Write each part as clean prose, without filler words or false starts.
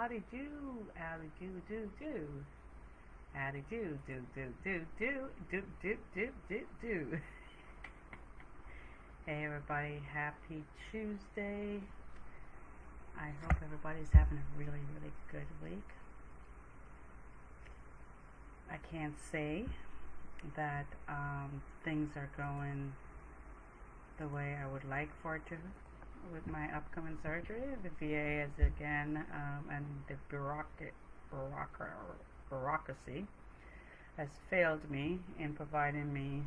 howdy do. Howdy do. Hey everybody, happy Tuesday. I hope everybody's having a really, really good week. I can't say that things are going the way I would like for it to with my upcoming surgery. The VA is again, and the bureaucracy has failed me in providing me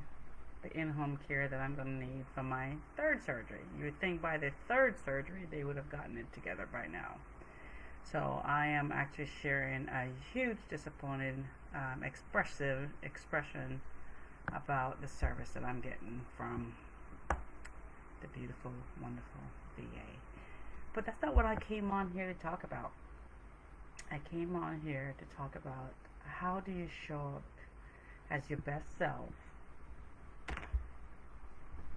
the in-home care that I'm going to need for my third surgery. You would think by the third surgery they would have gotten it together by now. So I am actually sharing a huge disappointed expression about the service that I'm getting from the beautiful, wonderful VA. But that's not what I came on here to talk about. I came on here to talk about how do you show up as your best self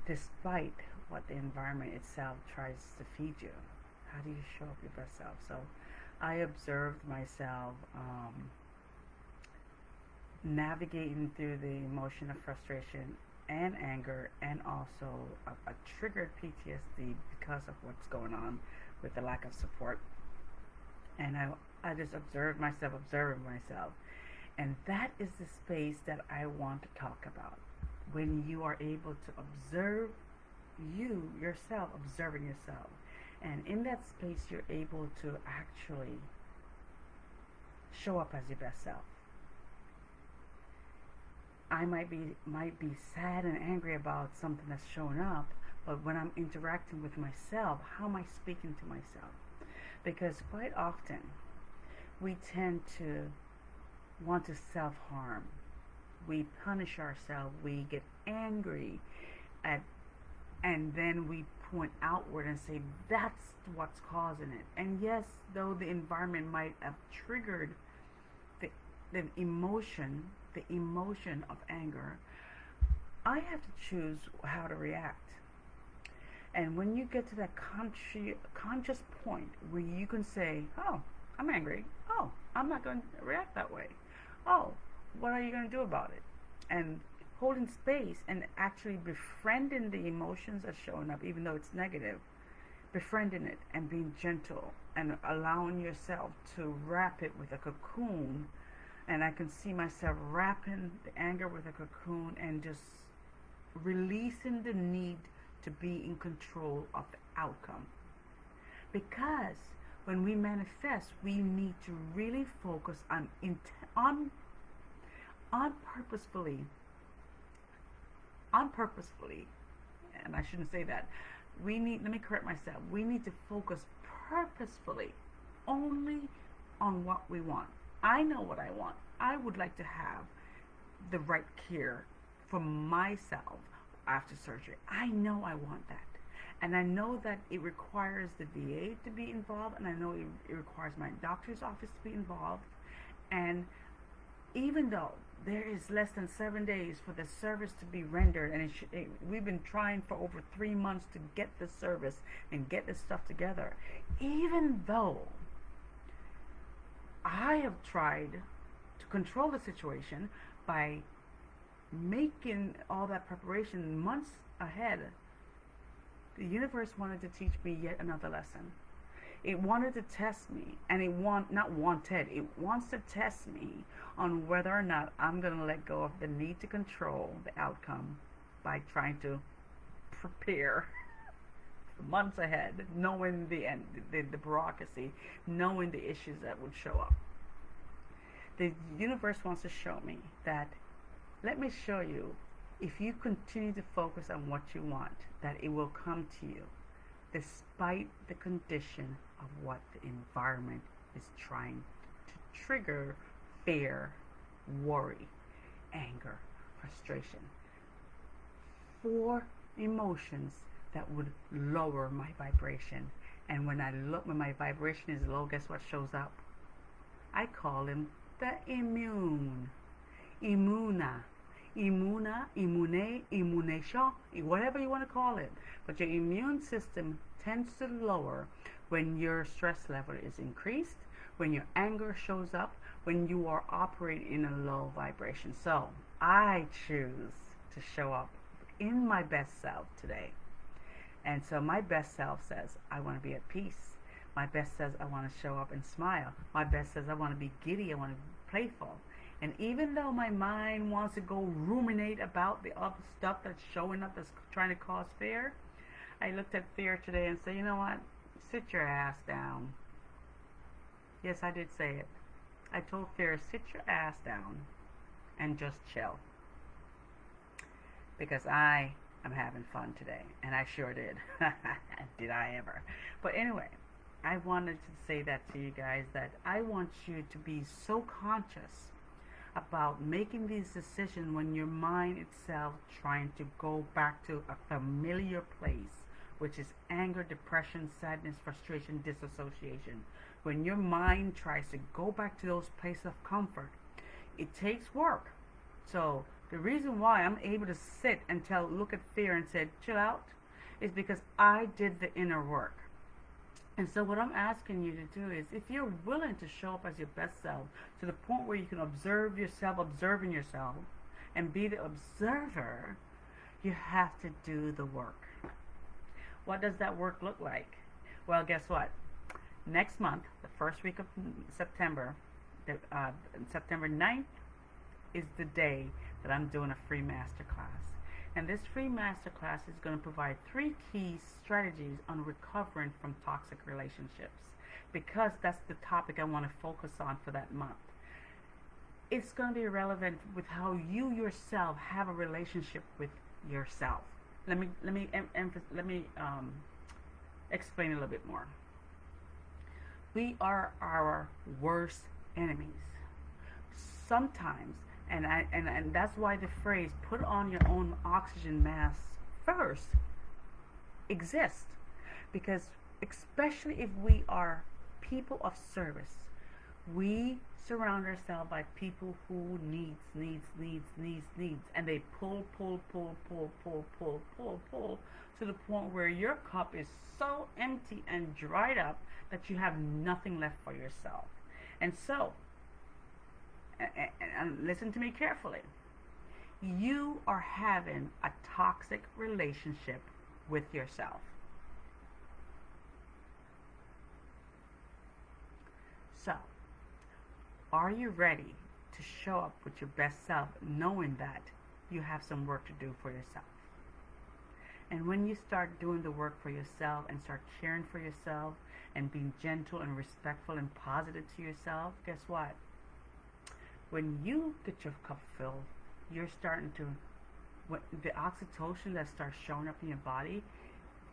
despite what the environment itself tries to feed you. How do you show up your best self? So I observed myself navigating through the emotion of frustration and anger, and also a triggered PTSD because of what's going on with the lack of support. And I just observing myself. And that is the space that I want to talk about. When you are able to observe yourself, observing yourself. And in that space, you're able to actually show up as your best self. I might be sad and angry about something that's showing up, but when I'm interacting with myself, how am I speaking to myself? Because quite often, we tend to want to self-harm. We punish ourselves, we get angry, and then we point outward and say, that's what's causing it. And yes, though the environment might have triggered the emotion of anger, I have to choose how to react. And when you get to that conscious point where you can say, oh, I'm angry. Oh, I'm not going to react that way. Oh, what are you going to do about it? And holding space and actually befriending the emotions that's showing up, even though it's negative, befriending it and being gentle and allowing yourself to wrap it with a cocoon. And I can see myself wrapping the anger with a cocoon and just releasing the need to be in control of the outcome. Because when we manifest, we need to really focus on purposefully, and I shouldn't say that. Let me correct myself. We need to focus purposefully only on what we want. I know what I want. I would like to have the right care for myself after surgery. I know I want that. And I know that it requires the VA to be involved, and I know it requires my doctor's office to be involved. And even though there is less than 7 days for the service to be rendered, and we've been trying for over 3 months to get the service and get this stuff together, even though I have tried to control the situation by making all that preparation months ahead, the universe wanted to teach me yet another lesson. It wanted to test me, and it wants to test me on whether or not I'm going to let go of the need to control the outcome by trying to prepare months ahead, knowing the end, the bureaucracy, knowing the issues that would show up. The universe wants to show me that, let me show you, if you continue to focus on what you want, that it will come to you, despite the condition of what the environment is trying to trigger: fear, worry, anger, frustration. 4 emotions that would lower my vibration. And when my vibration is low, guess what shows up? I call him the immune. Immunation, whatever you want to call it. But your immune system tends to lower when your stress level is increased, when your anger shows up, when you are operating in a low vibration. So I choose to show up in my best self today. And so my best self says, I want to be at peace. My best says, I want to show up and smile. My best says, I want to be giddy. I want to be playful. And even though my mind wants to go ruminate about the other stuff that's showing up that's trying to cause fear, I looked at fear today and said, you know what? Sit your ass down. Yes, I did say it. I told fear, sit your ass down and just chill. Because I am having fun today. And I sure did. Did I ever? But anyway, I wanted to say that to you guys, that I want you to be so conscious about making these decisions when your mind itself trying to go back to a familiar place, which is anger, depression, sadness, frustration, disassociation. When your mind tries to go back to those places of comfort, it takes work. So the reason why I'm able to sit and look at fear and say, chill out, is because I did the inner work. And so what I'm asking you to do is, if you're willing to show up as your best self, to the point where you can observe yourself, observing yourself, and be the observer, you have to do the work. What does that work look like? Well, guess what? Next month, the first week of September, September 9th, is the day that I'm doing a free masterclass. And this free masterclass is going to provide 3 key strategies on recovering from toxic relationships, because that's the topic I want to focus on for that month. It's going to be relevant with how you yourself have a relationship with yourself. Let me explain a little bit more. We are our worst enemies. Sometimes. And that's why the phrase "put on your own oxygen mask first" exists, because especially if we are people of service, we surround ourselves by people who needs, and they pull to the point where your cup is so empty and dried up that you have nothing left for yourself. And so, and listen to me carefully, you are having a toxic relationship with yourself. So, are you ready to show up with your best self, knowing that you have some work to do for yourself? And when you start doing the work for yourself and start caring for yourself and being gentle and respectful and positive to yourself, guess what? When you get your cup filled, you're starting to, the oxytocin that starts showing up in your body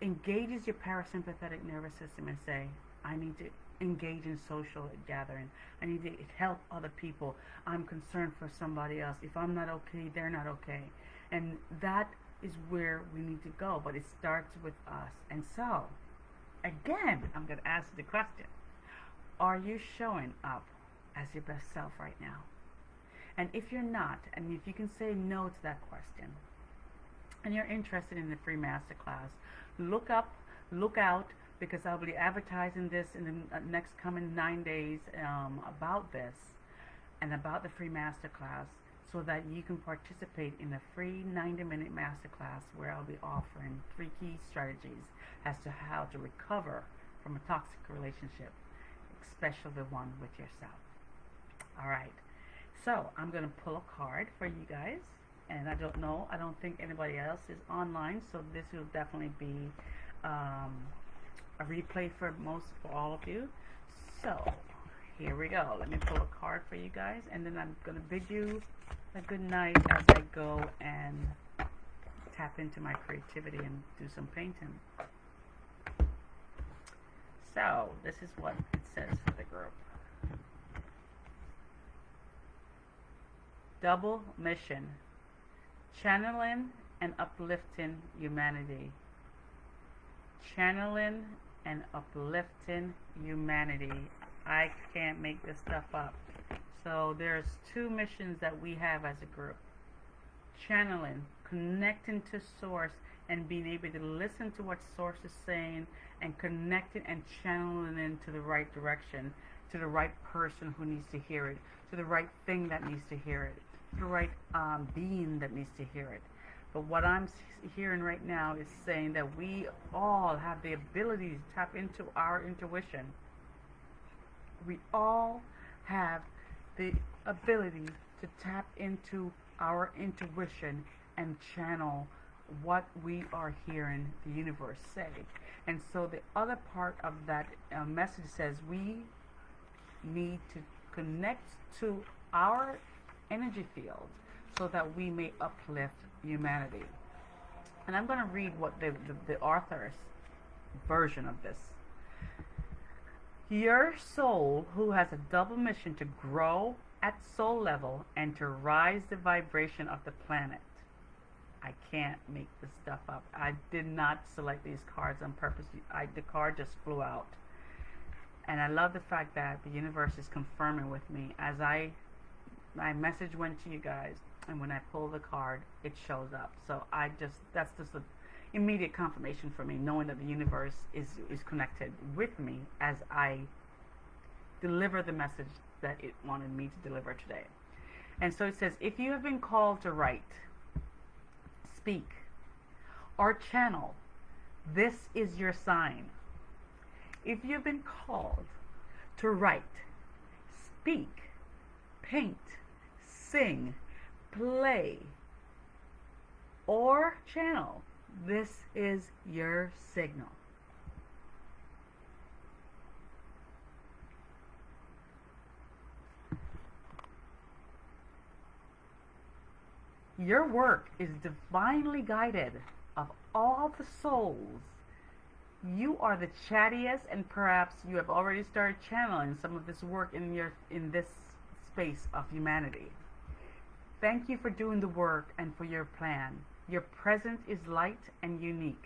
engages your parasympathetic nervous system and say, I need to engage in social gathering. I need to help other people. I'm concerned for somebody else. If I'm not okay, they're not okay. And that is where we need to go. But it starts with us. And so, again, I'm going to ask the question. Are you showing up as your best self right now? And if you're not, and if you can say no to that question, and you're interested in the free masterclass, look out, because I'll be advertising this in the next coming 9 days about this and about the free masterclass, so that you can participate in a free 90-minute masterclass where I'll be offering 3 key strategies as to how to recover from a toxic relationship, especially the one with yourself. All right. So I'm going to pull a card for you guys, and I don't think anybody else is online, so this will definitely be a replay for all of you. So here we go. Let me pull a card for you guys, and then I'm going to bid you a good night as I go and tap into my creativity and do some painting. So this is what it says for the group. Double mission, channeling and uplifting humanity. Channeling and uplifting humanity. I can't make this stuff up. So there's 2 missions that we have as a group. Channeling, connecting to source and being able to listen to what source is saying and connecting and channeling into the right direction to the right person who needs to hear it, to the right thing that needs to hear it, to the right being that needs to hear it. But what I'm hearing right now is saying that we all have the ability to tap into our intuition. We all have the ability to tap into our intuition and channel what we are hearing the universe say. And so the other part of that message says we need to connect to our energy field so that we may uplift humanity. And I'm going to read what the author's version of this. Your soul, who has a double mission to grow at soul level and to rise the vibration of the planet. I can't make this stuff up. I did not select these cards on purpose. The card just flew out. And I love the fact that the universe is confirming with me as my message went to you guys, and when I pull the card, it shows up. So that's just an immediate confirmation for me, knowing that the universe is connected with me as I deliver the message that it wanted me to deliver today. And so it says, if you have been called to write, speak, or channel, this is your sign. If you've been called to write, speak, paint, sing, play, or channel, this is your signal. Your work is divinely guided. Of all the souls, you are the chattiest, and perhaps you have already started channeling some of this work in this space of humanity. Thank you for doing the work and for your plan. Your presence is light and unique.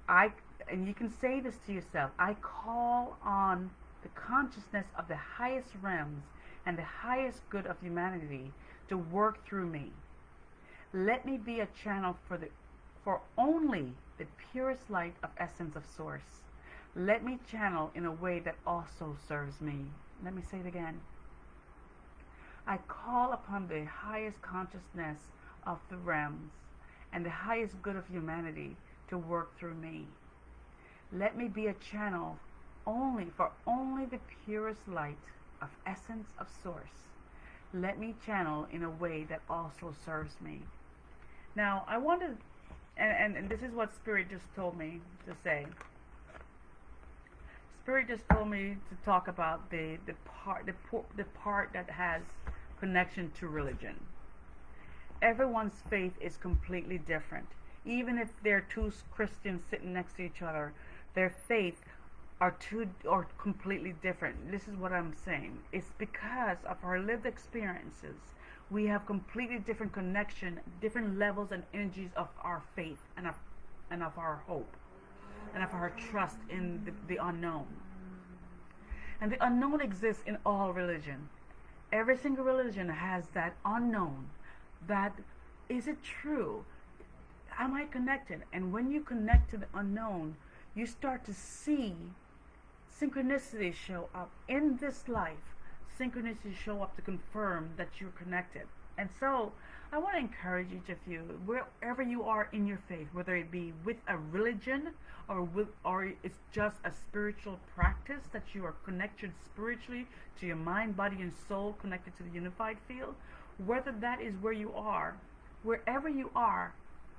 And you can say this to yourself, I call on the consciousness of the highest realms and the highest good of humanity to work through me. Let me be a channel for only the purest light of essence of source. Let me channel in a way that also serves me. Let me say it again. I call upon the highest consciousness of the realms and the highest good of humanity to work through me. Let me be a channel for only the purest light of essence of source. Let me channel in a way that also serves me. Now, I wanted, and this is what Spirit just told me to say. Spirit just told me to talk about the part that has connection to religion. Everyone's faith is completely different. Even if there are two Christians sitting next to each other, their faith are completely different. This is what I'm saying. It's because of our lived experiences. We have completely different connection, different levels and energies of our faith and of our hope and of our trust in the unknown. And the unknown exists in all religion. Every single religion has that unknown. That, is it true? Am I connected? And when you connect to the unknown, you start to see synchronicities show up in this life. Synchronicities show up to confirm that you're connected. And so I want to encourage each of you, wherever you are in your faith, whether it be with a religion or it's just a spiritual practice that you are connected spiritually to your mind, body, and soul, connected to the unified field, whether that is where you are, wherever you are,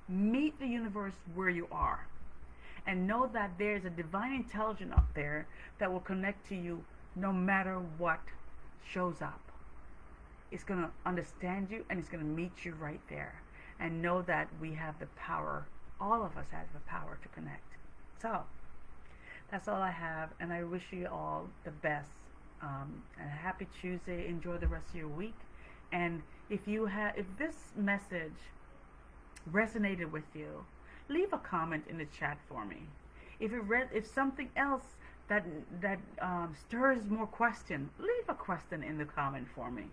meet the universe where you are. And know that there's a divine intelligence up there that will connect to you no matter what shows up. It's going to understand you and it's going to meet you right there. And know that we have the power, all of us have the power to connect. So, that's all I have, and I wish you all the best. And a happy Tuesday. Enjoy the rest of your week. And if this message resonated with you, leave a comment in the chat for me. If something else that stirs more question, leave a question in the comment for me.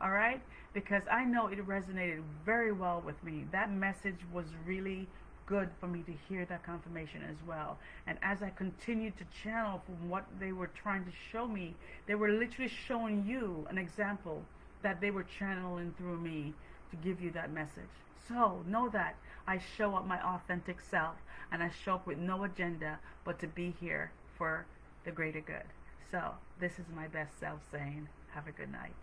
All right? Because I know it resonated very well with me. That message was really good for me to hear that confirmation as well. And as I continued to channel from what they were trying to show me, they were literally showing you an example that they were channeling through me to give you that message. So know that I show up my authentic self, and I show up with no agenda but to be here for the greater good. So this is my best self saying, have a good night.